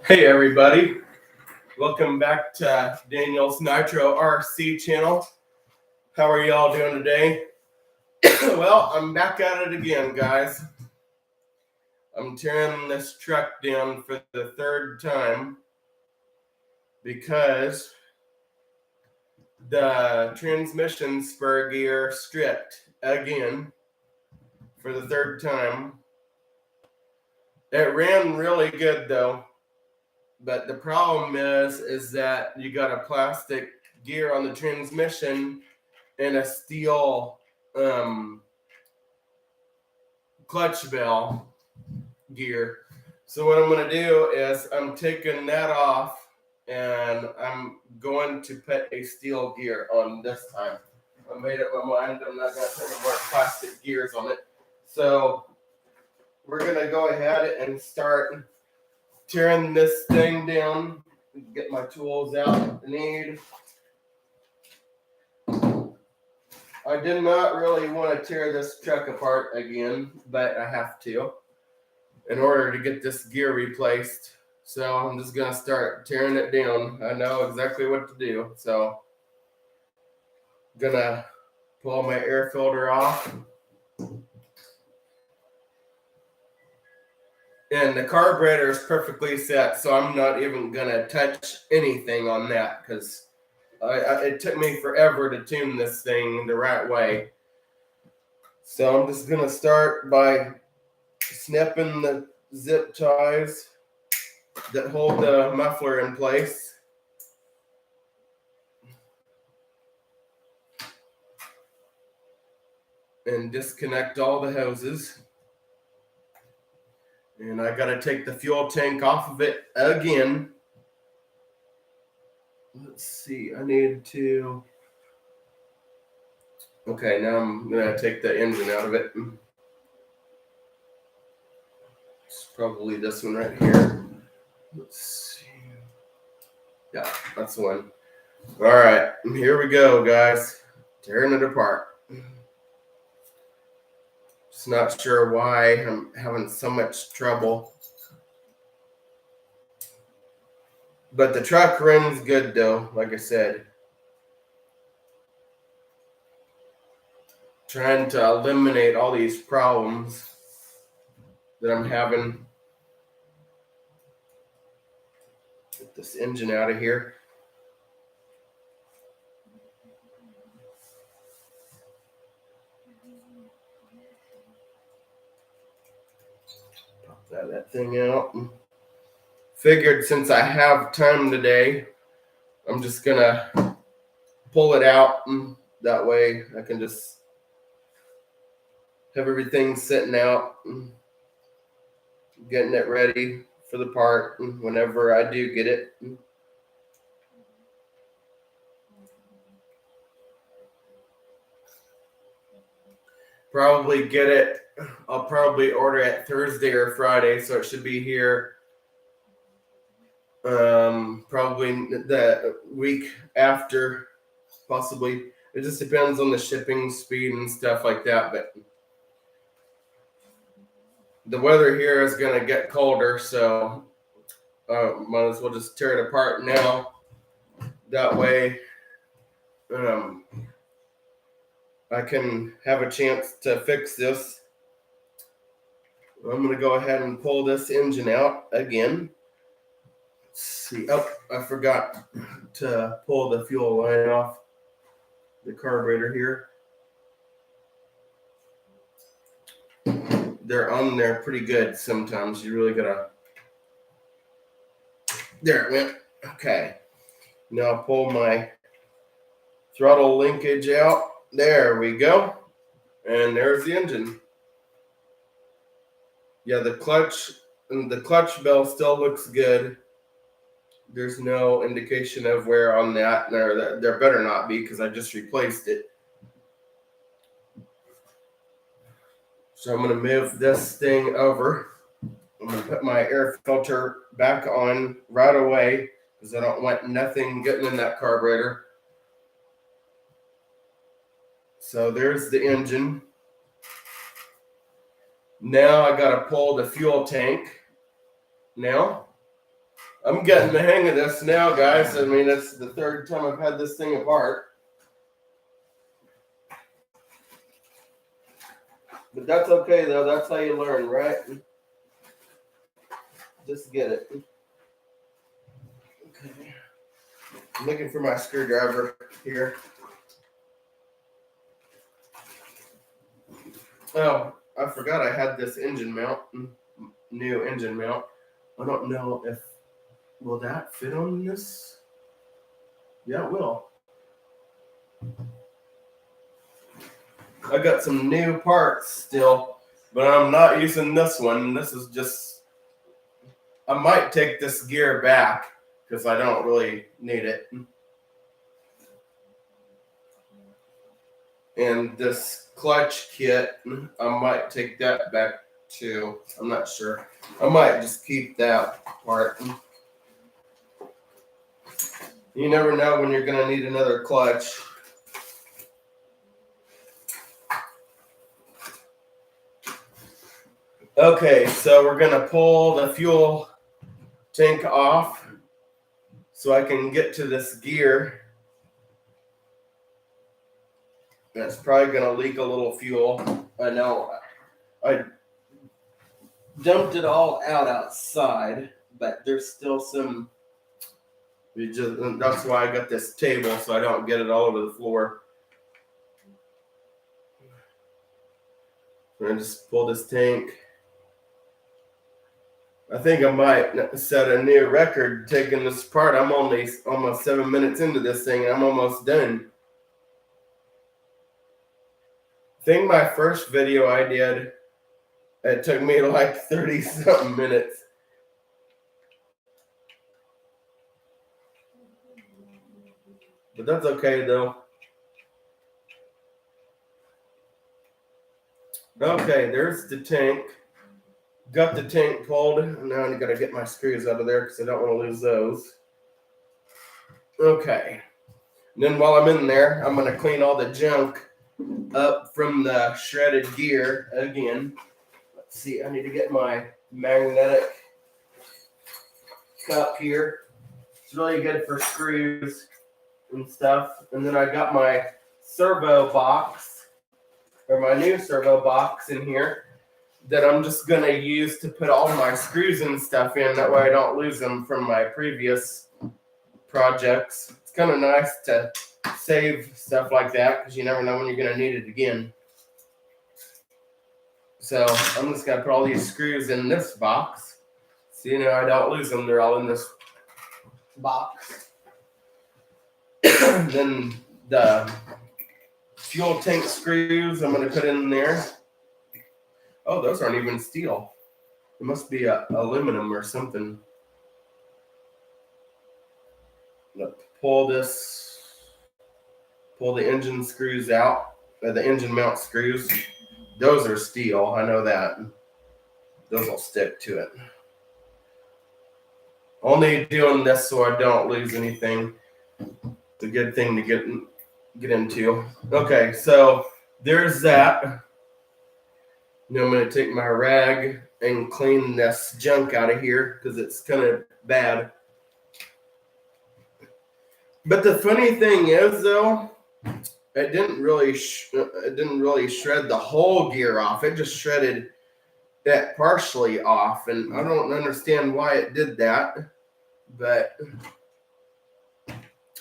Hey everybody, welcome back to Daniel's Nitro RC channel. How are y'all doing today? Well, I'm back at it again, guys. I'm tearing this truck down for the third time because the transmission spur gear stripped again for the third time. It ran really good though. But the problem is that you got a plastic gear on the transmission and a steel clutch bell gear. So what I'm going to do is I'm taking that off and I'm going to put a steel gear on this time. I made up my mind. I'm not going to put any more plastic gears on it. So we're going to go ahead and start tearing this thing down. Get my tools out I need. I did not really want to tear this truck apart again, but I have to in order to get this gear replaced. So I'm just going to start tearing it down. I know exactly what to do. So I'm going to pull my air filter off. And the carburetor is perfectly set, so I'm not even going to touch anything on that because it took me forever to tune this thing the right way. So I'm just going to start by snipping the zip ties that hold the muffler in place. And disconnect all the hoses. And I got to take the fuel tank off of it again. Let's see, I need to... Okay, now I'm going to take the engine out of it. It's probably this one right here. Let's see. Yeah, that's the one. All right, here we go, guys. Tearing it apart. Just not sure why I'm having so much trouble. But the truck runs good though, like I said. Trying to eliminate all these problems that I'm having. Get this engine out of here. Pop that thing out. Figured since I have time today, I'm just gonna pull it out. That way I can just have everything sitting out, getting it ready for the part whenever I do get it. Probably get it. I'll probably order it Thursday or Friday, so it should be here probably the week after, possibly. It just depends on the shipping speed and stuff like that, but the weather here is going to get colder, so might as well just tear it apart now. That way I can have a chance to fix this. I'm going to go ahead and pull this engine out again. Let's see. Oh, I forgot to pull the fuel line off the carburetor here. They're on there pretty good sometimes. You really gotta... There it went. Okay. Now I'll pull my throttle linkage out. There we go. And there's the engine. Yeah, the clutch bell still looks good. There's no indication of wear on that. There better not be because I just replaced it. So I'm going to move this thing over. I'm going to put my air filter back on right away because I don't want nothing getting in that carburetor. So there's the engine. Now I got to pull the fuel tank now. I'm getting the hang of this now, guys. I mean, it's the third time I've had this thing apart. But that's okay, though. That's how you learn, right? Just get it. Okay. I'm looking for my screwdriver here. Oh, I forgot I had this engine mount, new engine mount. I don't know if, will that fit on this? Yeah, it will. I got some new parts still, but I'm not using this one. This is just, I might take this gear back because I don't really need it. And this clutch kit, I might take that back too. I'm not sure. I might just keep that part. You never know when you're going to need another clutch. Okay, so we're going to pull the fuel tank off so I can get to this gear. It's probably going to leak a little fuel. I know. I dumped it all out outside, but there's still some. That's why I got this table so I don't get it all over the floor. I'm going to just pull this tank. I think I might set a new record taking this apart. I'm only almost 7 minutes into this thing, and I'm almost done. I think my first video I did, it took me like 30-something minutes. But that's okay, though. Okay, there's the tank. Got the tank pulled. Now I got to get my screws out of there because I don't want to lose those. Okay. And then while I'm in there, I'm going to clean all the junk up from the shredded gear again. Let's see, I need to get my magnetic cup here. It's really good for screws and stuff. And then I got my servo box, or my new servo box in here that I'm just going to use to put all my screws and stuff in. That way I don't lose them from my previous projects. It's kind of nice to save stuff like that because you never know when you're going to need it again. So I'm just going to put all these screws in this box so I don't lose them. They're all in this box. Then the fuel tank screws I'm going to put in there. Oh, those aren't even steel. It must be aluminum or something. Pull the engine screws out, the engine mount screws. Those are steel, I know that. Those will stick to it. Only doing this so I don't lose anything. It's a good thing to get into. Okay, so there's that. Now I'm going to take my rag and clean this junk out of here because it's kind of bad. But the funny thing is, though, it didn't really shred the whole gear off. It just shredded that partially off, and I don't understand why it did that. But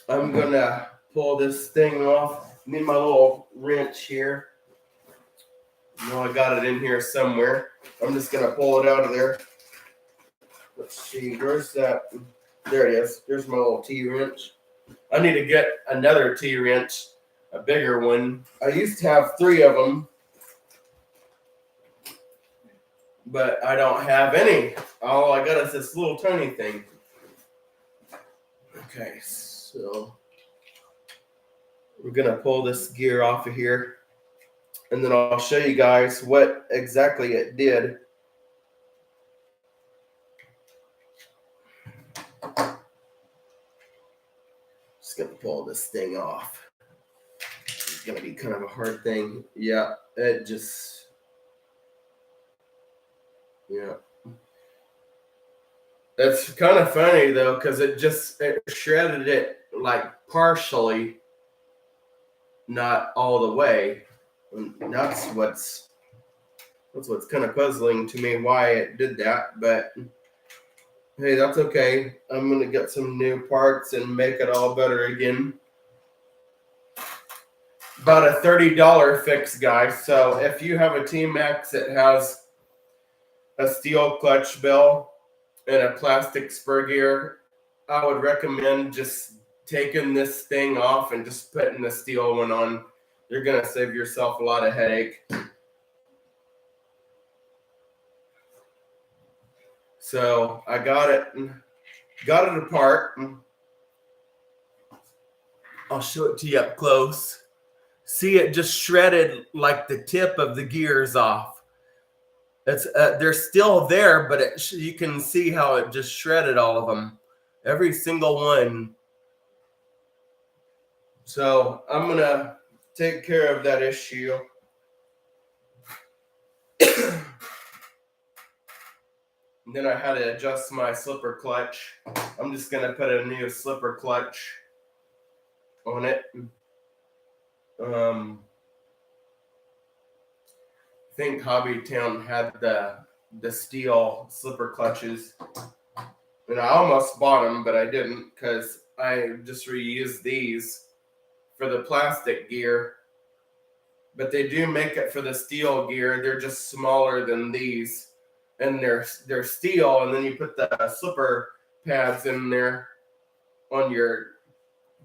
I'm gonna pull this thing off. Need my little wrench here. I got it in here somewhere. I'm just gonna pull it out of there. Let's see, where's that? There it is. There's my little T-wrench. I need to get another T-wrench, a bigger one. I used to have 3 of them, but I don't have any. All I got is this little tiny thing. Okay, so we're gonna pull this gear off of here, and then I'll show you guys what exactly it did. Just gonna pull this thing off. It's gonna be kind of a hard thing. Yeah, it It's kind of funny though, because it shredded it like partially, not all the way. And that's what's kind of puzzling to me, why it did that. But hey, that's okay. I'm gonna get some new parts and make it all better again. About a $30 fix, guys. So if you have a tmaxx that has a steel clutch bell and a plastic spur gear, I would recommend just taking this thing off and just putting the steel one on. You're gonna save yourself a lot of headache. So I got it apart. I'll show it to you up close. See, it just shredded like the tip of the gears off. It's they're still there, but you can see how it just shredded all of them, every single one. So I'm gonna take care of that issue. And then I had to adjust my slipper clutch. I'm just gonna put a new slipper clutch on it. I think Hobbytown had the steel slipper clutches, and I almost bought them, but I didn't because I just reused these for the plastic gear. But they do make it for the steel gear. They're just smaller than these, and they're steel. And then you put the slipper pads in there on your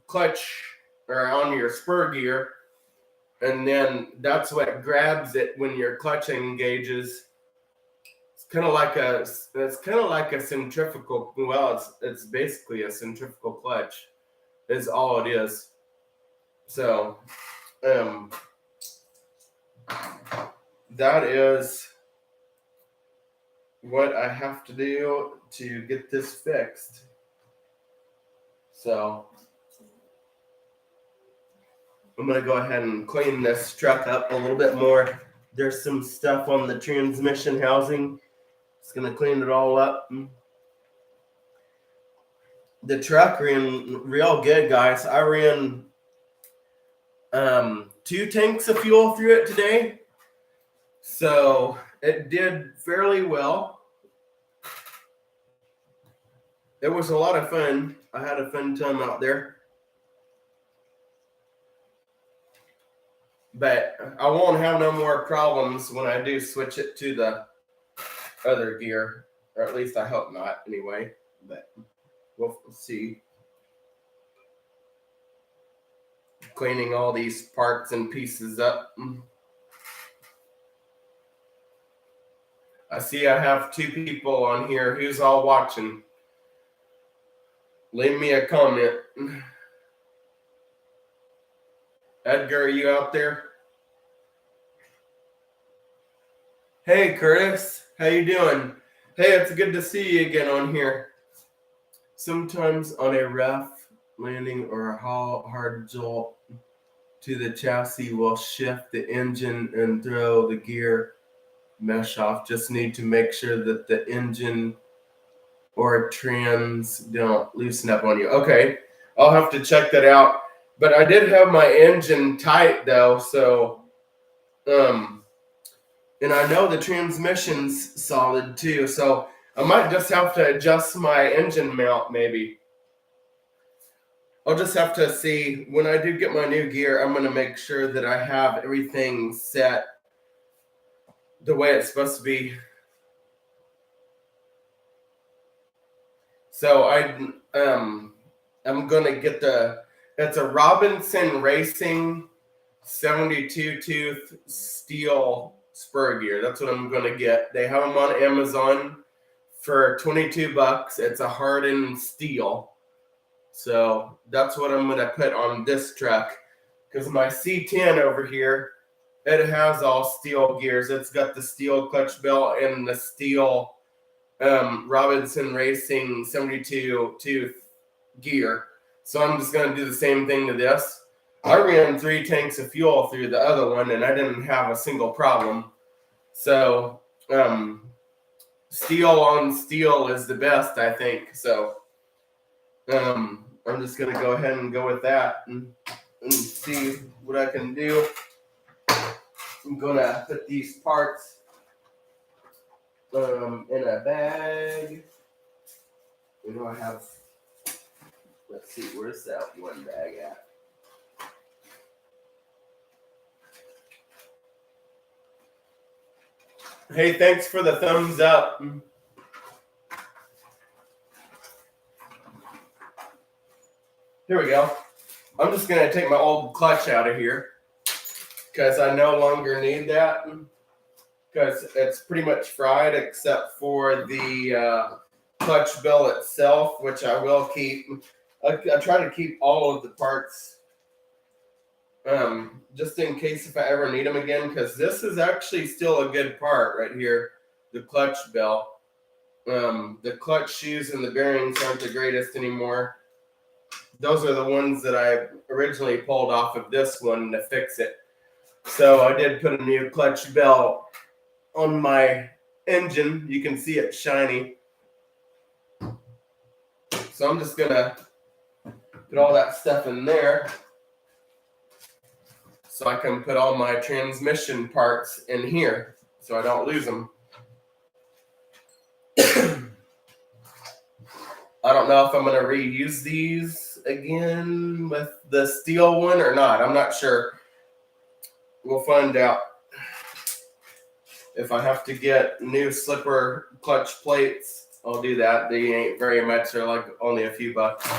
clutch or on your spur gear. And then that's what grabs it when your clutch engages. It's kind of like a centrifugal. Well, it's basically a centrifugal clutch, is all it is. So, that is what I have to do to get this fixed. So I'm going to go ahead and clean this truck up a little bit more. There's some stuff on the transmission housing. It's going to clean it all up. The truck ran real good, guys. I ran 2 tanks of fuel through it today. So it did fairly well. It was a lot of fun. I had a fun time out there. But I won't have no more problems when I do switch it to the other gear. Or at least I hope not, anyway. But we'll see. Cleaning all these parts and pieces up. I see I have 2 people on here. Who's all watching? Leave me a comment. Edgar, are you out there? Hey, Curtis. How you doing? Hey, it's good to see you again on here. Sometimes on a rough landing or a hard jolt to the chassis will shift the engine and throw the gear mesh off. Just need to make sure that the engine or trans don't loosen up on you. Okay, I'll have to check that out. But I did have my engine tight though, so and I know the transmission's solid too, so I might just have to adjust my engine mount maybe. I'll just have to see when I do get my new gear. I'm going to make sure that I have everything set the way it's supposed to be. So I'm going to get it's a Robinson Racing 72 tooth steel spur gear. That's what I'm going to get. They have them on Amazon for $22. It's a hardened steel. So that's what I'm going to put on this truck, because my C10 over here, it has all steel gears. It's got the steel clutch belt and the steel Robinson Racing 72 tooth gear. So I'm just going to do the same thing to this. I ran 3 tanks of fuel through the other one, and I didn't have a single problem. So steel on steel is the best, I think. So I'm just gonna go ahead and go with that and see what I can do. I'm gonna put these parts in a bag. You know, I have, let's see, where's that one bag at? Hey, thanks for the thumbs up. Here we go. I'm just going to take my old clutch out of here because I no longer need that because it's pretty much fried except for the clutch bell itself, which I will keep. I try to keep all of the parts just in case if I ever need them again, because this is actually still a good part right here, the clutch bell. The clutch shoes and the bearings aren't the greatest anymore. Those are the ones that I originally pulled off of this one to fix it. So I did put a new clutch bell on my engine. You can see it shiny. So I'm just gonna put all that stuff in there so I can put all my transmission parts in here so I don't lose them. I don't know if I'm going to reuse these again with the steel one or not. I'm not sure. We'll find out. If I have to get new slipper clutch plates, I'll do that. They ain't very much. They're like only a few bucks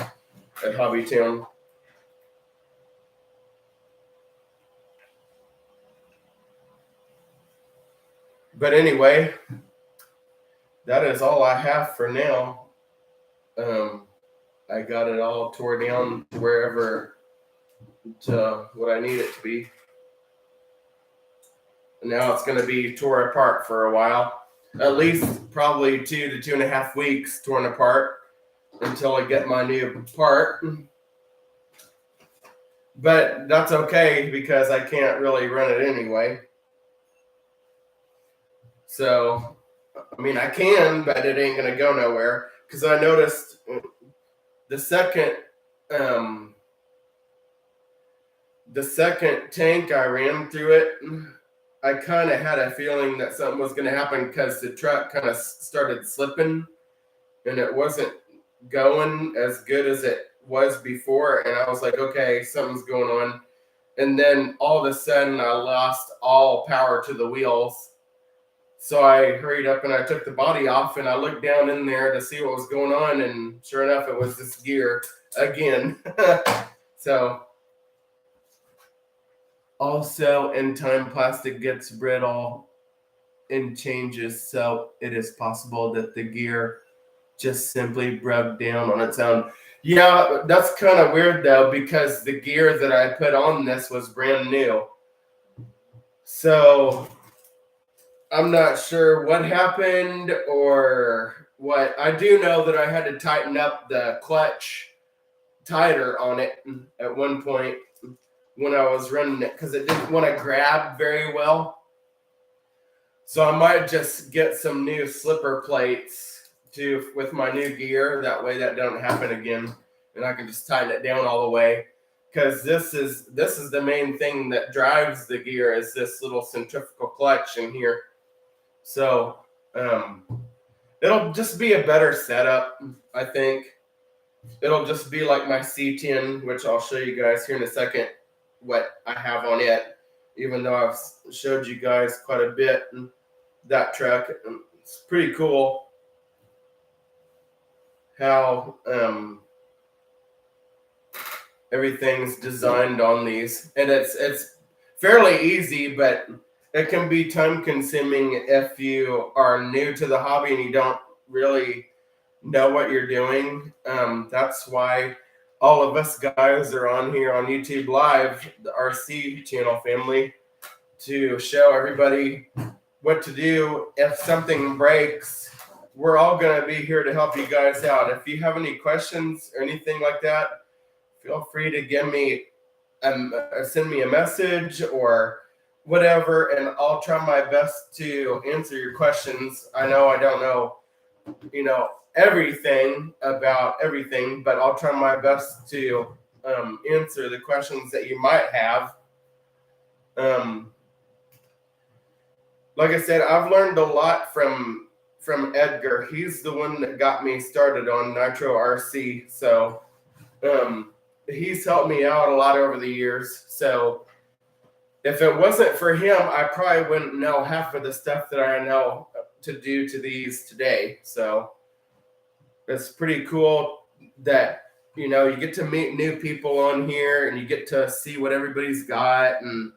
at Hobby Town. But anyway, that is all I have for now. I got it all tore down to wherever, to what I need it to be. And now it's going to be tore apart for a while. At least probably 2 to 2.5 weeks torn apart until I get my new part. But that's okay because I can't really run it anyway. So, I mean, I can, but it ain't going to go nowhere. Because I noticed the second tank I ran through it, I kind of had a feeling that something was going to happen because the truck kind of started slipping and it wasn't going as good as it was before. And I was like, okay, something's going on. And then all of a sudden I lost all power to the wheels. So I hurried up and I took the body off and I looked down in there to see what was going on. And sure enough, it was this gear again. So also in time, plastic gets brittle and changes. So it is possible that the gear just simply broke down on its own. Yeah, that's kind of weird though, because the gear that I put on this was brand new. So I'm not sure what happened or what. I do know that I had to tighten up the clutch tighter on it at one point when I was running it because it didn't want to grab very well. So I might just get some new slipper plates with my new gear. That way that don't happen again and I can just tighten it down all the way. Because this is the main thing that drives the gear is this little centrifugal clutch in here. So it'll just be a better setup, I think. It'll just be like my C10, which I'll show you guys here in a second what I have on it, even though I've showed you guys quite a bit in that truck. It's pretty cool how everything's designed on these. And it's fairly easy, but it can be time consuming if you are new to the hobby and you don't really know what you're doing. That's why all of us guys are on here on YouTube Live, the RC channel family, to show everybody what to do if something breaks. We're all going to be here to help you guys out. If you have any questions or anything like that, feel free to give me send me a message or whatever, and I'll try my best to answer your questions. I know I don't know, everything about everything, but I'll try my best to answer the questions that you might have. Like I said, I've learned a lot from Edgar. He's the one that got me started on Nitro RC. So he's helped me out a lot over the years. So if it wasn't for him, I probably wouldn't know half of the stuff that I know to do to these today. So it's pretty cool that you get to meet new people on here, and you get to see what everybody's got, and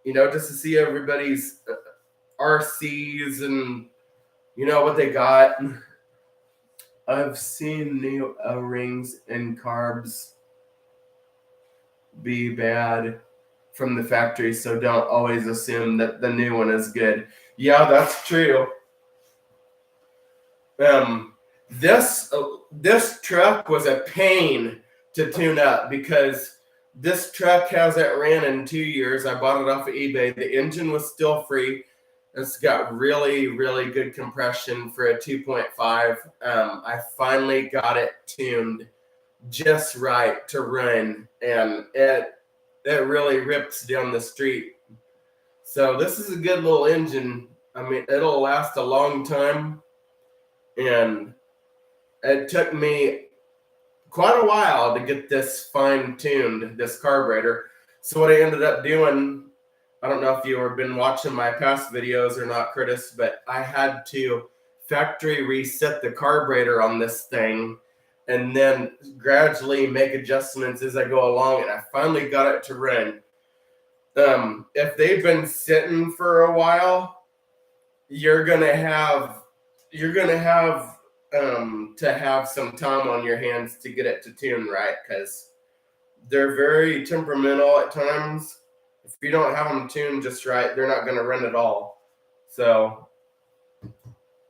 just to see everybody's RCs and what they got. I've seen new O-rings and carbs be bad from the factory, so don't always assume that the new one is good. Yeah, that's true. This truck was a pain to tune up because this truck hasn't ran in 2 years. I bought it off of eBay. The engine was still free. It's got really, really good compression for a 2.5. I finally got it tuned just right to run, and it really rips down the street. So this is a good little engine. I mean, it'll last a long time, and it took me quite a while to get this fine-tuned, this carburetor. So what I ended up doing, I don't know if you've been watching my past videos or not, Curtis, but I had to factory reset the carburetor on this thing and then gradually make adjustments as I go along, and I finally got it to run. If they've been sitting for a while, you're gonna have to have some time on your hands to get it to tune right, because they're very temperamental at times. If you don't have them tuned just right, they're not going to run at all. So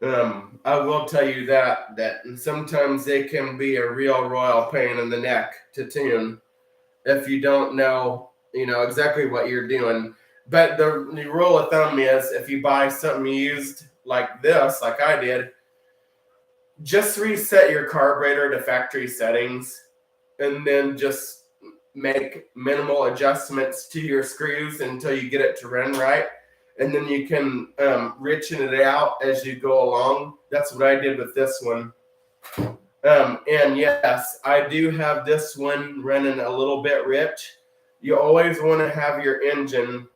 I will tell you that sometimes they can be a real royal pain in the neck to tune if you don't know exactly what you're doing. But the rule of thumb is, if you buy something used like this, like I did, just reset your carburetor to factory settings, and then just make minimal adjustments to your screws until you get it to run right. And then you can richen it out as you go along. That's what I did with this one. And yes, I do have this one running a little bit rich. You always want to have your engine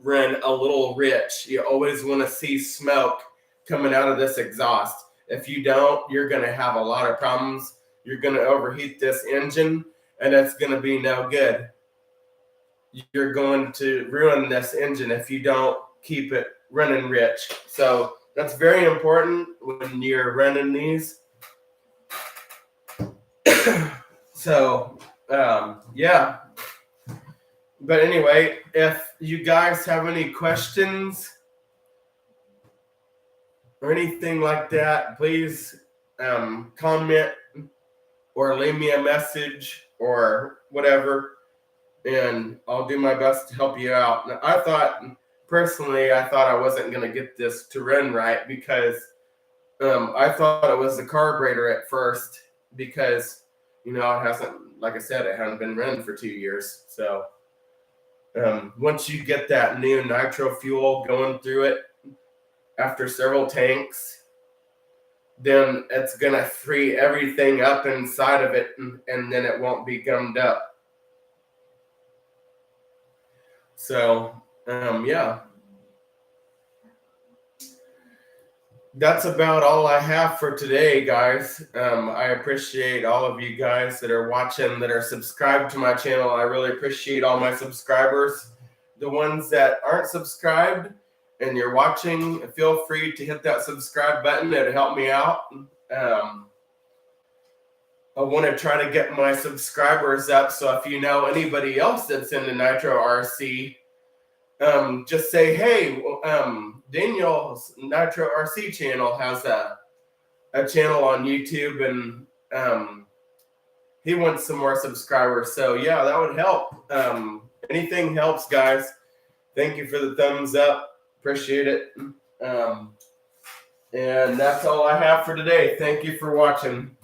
run a little rich. You always want to see smoke coming out of this exhaust. If you don't, you're going to have a lot of problems. You're going to overheat this engine, and it's going to be no good. You're going to ruin this engine if you don't keep it running rich. So that's very important when you're running these. So, yeah. But anyway, if you guys have any questions or anything like that, please comment or leave me a message or whatever, and I'll do my best to help you out. Now, I thought I wasn't going to get this to run right, because I thought it was the carburetor at first, because it hasn't, like I said, it hasn't been running for 2 years. So once you get that new nitro fuel going through it after several tanks, then it's going to free everything up inside of it, and then it won't be gummed up. So, yeah. That's about all I have for today, guys. I appreciate all of you guys that are watching, that are subscribed to my channel. I really appreciate all my subscribers. The ones that aren't subscribed and you're watching, feel free to hit that subscribe button. It'll help me out. I want to try to get my subscribers up. So if you know anybody else that's in the Nitro RC, just say, hey, Daniel's Nitro RC channel has a channel on YouTube, and he wants some more subscribers. So yeah, that would help. Anything helps, guys. Thank you for the thumbs up. Appreciate it. And that's all I have for today. Thank you for watching.